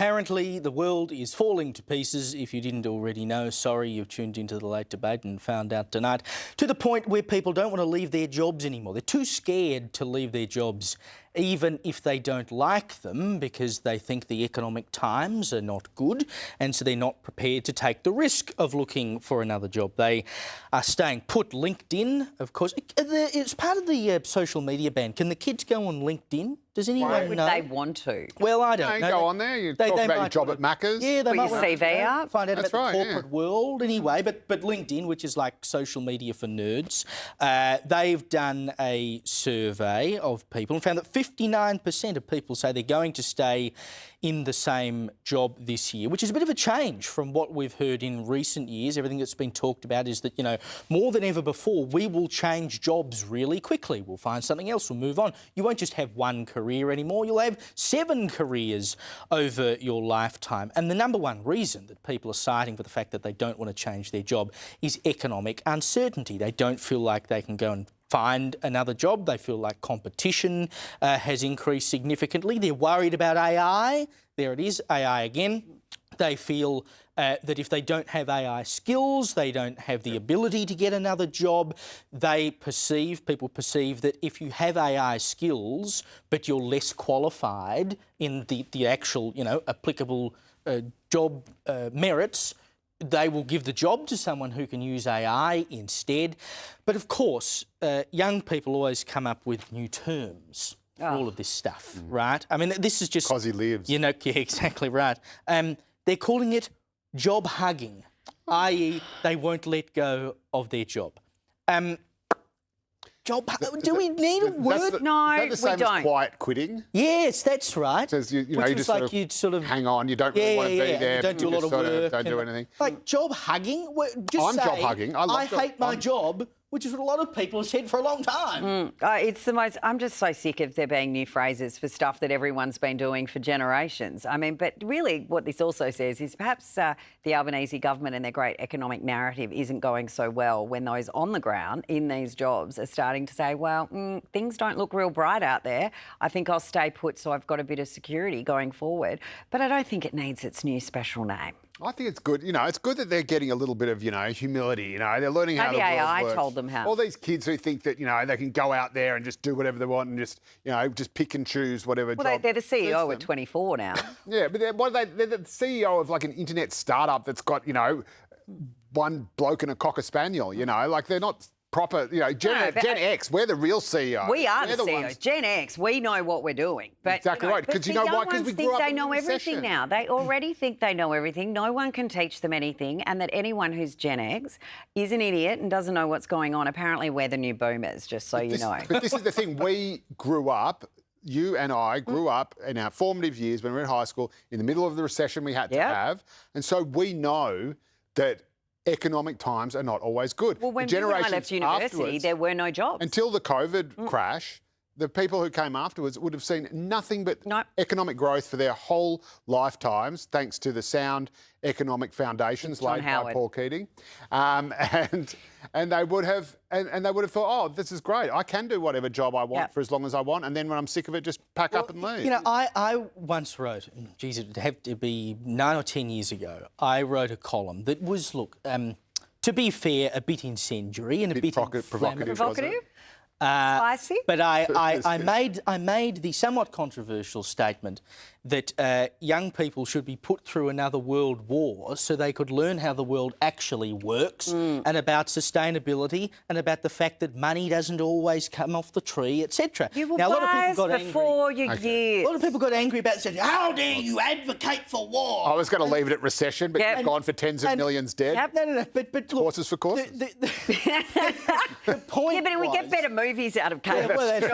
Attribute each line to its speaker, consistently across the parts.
Speaker 1: Apparently, the world is falling to pieces. If you didn't already know, sorry, you've tuned into the late debate and found out tonight, to the point where people don't want to leave their jobs anymore. They're too scared to leave their jobs, even if they don't like them, because they think the economic times are not good, and so they're not prepared to take the risk of looking for another job. They are staying put. LinkedIn, of course, it's part of the social media ban. Can the kids go on LinkedIn? Does anyone know?
Speaker 2: Why would they want to?
Speaker 1: Well, I don't know.
Speaker 3: Go on there, you talk about your job at Macca's.
Speaker 1: Yeah, they
Speaker 2: Put
Speaker 1: might
Speaker 2: your
Speaker 1: want
Speaker 2: CV up.
Speaker 1: find out
Speaker 3: That's
Speaker 1: about the
Speaker 3: right,
Speaker 1: corporate world anyway. But LinkedIn, which is like social media for nerds, they've done a survey of people and found that 59% of people say they're going to stay in the same job this year, which is a bit of a change from what we've heard in recent years. Everything that's been talked about is that, you know, more than ever before, we will change jobs really quickly. We'll find something else, we'll move on. You won't just have one career anymore, you'll have 7 careers over your lifetime. And the number one reason that people are citing for the fact that they don't want to change their job is economic uncertainty. They don't feel like they can go and find another job. They feel like competition has increased significantly. They're worried about AI. There it is, AI again. They feel that if they don't have AI skills, they don't have the ability to get another job. People perceive that if you have AI skills, but you're less qualified in the actual, you know, applicable job merits, they will give the job to someone who can use AI instead. But of course, young people always come up with new terms for all of this stuff, right? I mean, this is just...
Speaker 3: Because he lives.
Speaker 1: You know, yeah, exactly right. They're calling it job hugging, i.e. they won't let go of their job. Do we need a word?
Speaker 2: No,
Speaker 3: is that the same
Speaker 2: we don't.
Speaker 3: as quiet quitting?
Speaker 1: Yes, that's right.
Speaker 3: Says you
Speaker 1: Which
Speaker 3: just
Speaker 1: was like you'd sort of
Speaker 3: hang on. You don't really want to be there.
Speaker 1: You don't do a lot of work.
Speaker 3: Don't do anything.
Speaker 1: Like job hugging. Just
Speaker 3: I'm
Speaker 1: say,
Speaker 3: job hugging. I
Speaker 1: hate my job, which is what a lot of people have said for a long time.
Speaker 2: It's the most... I'm just so sick of there being new phrases for stuff that everyone's been doing for generations. I mean, but really what this also says is perhaps the Albanese government and their great economic narrative isn't going so well when those on the ground in these jobs are starting to say, well, things don't look real bright out there. I think I'll stay put so I've got a bit of security going forward. But I don't think it needs its new special name.
Speaker 3: I think it's good. You know, it's good that they're getting a little bit of, you know, humility. You know, they're learning how the world
Speaker 2: AI
Speaker 3: works.
Speaker 2: told them how.
Speaker 3: All these kids who think that, you know, they can go out there and just do whatever they want and just, you know, just pick and choose whatever job.
Speaker 2: Well, they're the CEO
Speaker 3: suits
Speaker 2: at 24 now.
Speaker 3: Yeah, but they're the CEO of like an internet startup that's got, you know, one bloke and a cocker spaniel. You know, like they're not proper, you know, Gen X, we're the real CEO.
Speaker 2: We are the CEOs.
Speaker 3: ones.
Speaker 2: Gen X, we know what we're doing. But,
Speaker 3: Exactly right. Because you know why? Because we grew up
Speaker 2: they
Speaker 3: in
Speaker 2: know
Speaker 3: the
Speaker 2: everything
Speaker 3: recession.
Speaker 2: now. They already think they know everything. No one can teach them anything. And that anyone who's Gen X is an idiot and doesn't know what's going on. Apparently, we're the new boomers, just so you know.
Speaker 3: But this is the thing. We grew up, you and I grew up in our formative years when we were in high school, in the middle of the recession we had to have. And so we know that economic times are not always good.
Speaker 2: Well, when I left university, there were no jobs.
Speaker 3: Until the COVID crash, the people who came afterwards would have seen nothing but economic growth for their whole lifetimes, thanks to the sound economic foundations laid by Paul Keating, and they would have thought, oh, this is great. I can do whatever job I want for as long as I want, and then when I'm sick of it, just pack up and leave.
Speaker 1: You know, I once wrote, geez, it would have to be 9 or 10 years ago. I wrote a column that was, look, to be fair, a bit incendiary and a bit
Speaker 3: provocative.
Speaker 2: Spicy?
Speaker 1: But I made the somewhat controversial statement that young people should be put through another world war so they could learn how the world actually works and about sustainability and about the fact that money doesn't always come off the tree, etc.
Speaker 2: You were
Speaker 1: now, a lot of people got
Speaker 2: before
Speaker 1: angry.
Speaker 2: your years.
Speaker 1: A lot of people got angry about it and said, how dare you advocate for war?
Speaker 3: I was going to leave it at recession, but you've gone for tens of millions dead.
Speaker 1: No, but look,
Speaker 3: horses for courses.
Speaker 1: The point
Speaker 2: but we get better movies out of COVID.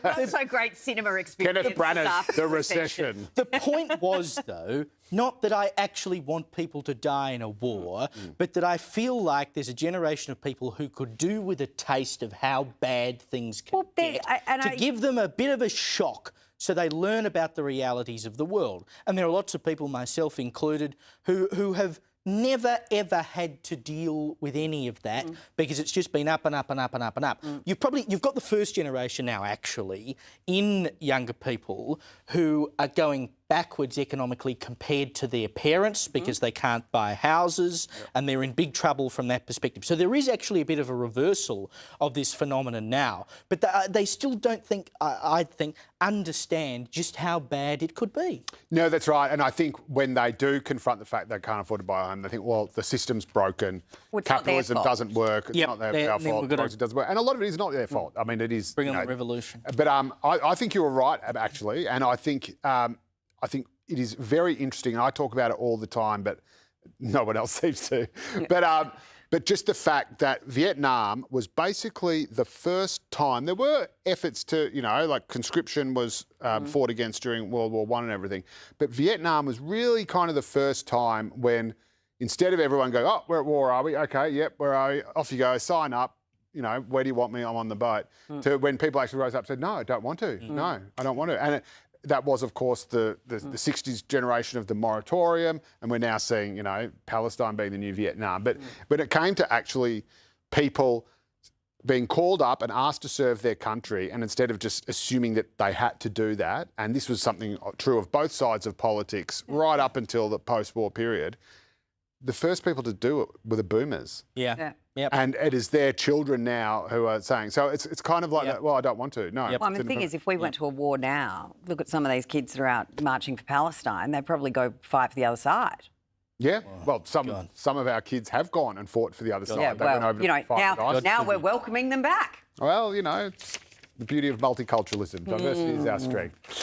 Speaker 2: Not so great cinema experience.
Speaker 3: Kenneth Branagh's The Recession.
Speaker 1: The point was, though, not that I actually want people to die in a war, but that I feel like there's a generation of people who could do with a taste of how bad things can get, to give them a bit of a shock so they learn about the realities of the world. And there are lots of people, myself included, who have never, ever had to deal with any of that because it's just been up and up and up and up and up. You've got the first generation now, actually, in younger people who are going backwards economically compared to their parents because they can't buy houses and they're in big trouble from that perspective. So there is actually a bit of a reversal of this phenomenon now. But they still don't think, I think, understand just how bad it could be.
Speaker 3: No, that's right. And I think when they do confront the fact they can't afford to buy a home, they think, well, the system's broken, capitalism doesn't work, it's not their fault, it doesn't work. And a lot of it is not their fault. I mean, it is...
Speaker 1: Bring on the revolution.
Speaker 3: But I think you were right, actually, and I think it is very interesting, and I talk about it all the time, but no one else seems to. But just the fact that Vietnam was basically the first time, there were efforts to, like conscription was fought against during World War I and everything, but Vietnam was really kind of the first time when instead of everyone going, oh, we're at war, are we? Okay, yep, where are you? Off you go, sign up. Where do you want me? I'm on the boat. To when people actually rose up and said, no, I don't want to. No, I don't want to. And that was, of course, the 60s generation of the moratorium, and we're now seeing, Palestine being the new Vietnam. But when it came to actually people being called up and asked to serve their country, and instead of just assuming that they had to do that, and this was something true of both sides of politics right up until the post-war period, the first people to do it were the boomers.
Speaker 1: Yeah. Yep.
Speaker 3: And it is their children now who are saying, so it's kind of like, that, well, I don't want to, no.
Speaker 2: Well, I mean, the thing is, if we went to a war now, look at some of these kids that are out marching for Palestine, they'd probably go fight for the other side.
Speaker 3: Yeah, well, some of our kids have gone and fought for the other side.
Speaker 2: Yeah, well, now we're welcoming them back.
Speaker 3: Well, it's the beauty of multiculturalism. Diversity is our strength.